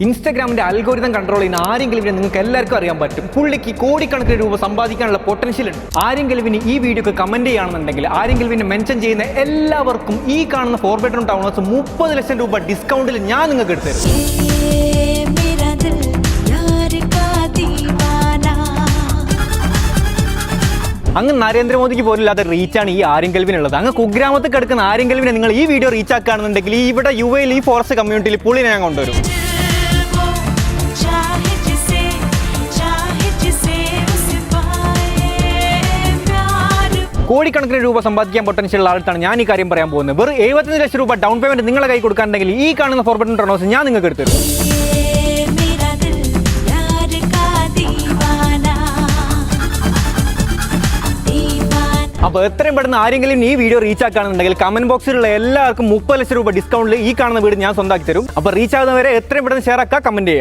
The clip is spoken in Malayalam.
ഇൻസ്റ്റാഗ്രാമിന്റെ അൽഗോരിതം കൺട്രോൾ ചെയ്യുന്ന ആരെങ്കിലും നിങ്ങൾക്ക് എല്ലാവർക്കും അറിയാൻ പറ്റും. പുള്ളിക്ക് കോടിക്കണക്കിന് രൂപ സമ്പാദിക്കാനുള്ള പൊട്ടൻഷ്യൽ ഉണ്ട്. ആരെങ്കിലും ഈ വീഡിയോക്ക് കമന്റ് ചെയ്യുകയാണെന്നുണ്ടെങ്കിൽ ആരെങ്കിലും മെൻഷൻ ചെയ്യുന്ന എല്ലാവർക്കും ഈ കാണുന്ന 4 ബെഡ്റൂം ടൗൺ ഹൗസ് 30 ലക്ഷം രൂപ ഡിസ്കൗണ്ടിൽ ഞാൻ നിങ്ങൾക്ക് എടുത്തു അങ്ങ് നരേന്ദ്രമോദിക്ക് പോലും ഇല്ലാത്ത റീച്ചാണ് ഈ ആര്യങ്കൽവിനുള്ളത്. അങ്ങ് കുഗ്രാമത്തിൽ കിടക്കുന്ന ആര്യങ്കൽവിനെ നിങ്ങൾ ഈ വീഡിയോ റീച്ച് ആക്കുകയാണെന്നുണ്ടെങ്കിൽ ഇവിടെ UAE ഈ ഫോറസ്റ്റ് കമ്മ്യൂണിറ്റിയിൽ പുള്ളിനെ ഞാൻ കൊണ്ടുവരും. കോടിക്കണക്കിന് രൂപ സമ്പാദിക്കാൻ പൊട്ടൻഷ്യൽ ഉള്ള ആളാണ് ഞാൻ ഈ കാര്യം പറയാൻ പോകുന്നത്. വെറും 75 ലക്ഷം രൂപ ഡൗൺ പേയ്മെന്റ് നിങ്ങളെ കൈ കൊടുക്കാനുണ്ടെങ്കിൽ ഈ കാണുന്ന 4 ബെഡ്റൂം ടൗൺ ഹൗസ് ഞാൻ നിങ്ങൾക്ക് എടുത്തു തരും. അപ്പോൾ എത്രയും പെട്ടെന്ന് ആരെങ്കിലും ഈ വീഡിയോ റീച്ച് ആക്കുകയാണെന്നുണ്ടെങ്കിൽ കമന്റ് ബോക്സിലുള്ള എല്ലാവർക്കും 30 ലക്ഷം രൂപ ഡിസ്കൗണ്ടിൽ ഈ കാണുന്ന വീട് ഞാൻ സ്വന്തമാക്കി തരും. അപ്പോൾ റീച്ച് ആകുന്നവരെ എത്രയും പെട്ടെന്ന് ഷെയർ ആക്കുക, കമന്റ് ചെയ്യുക.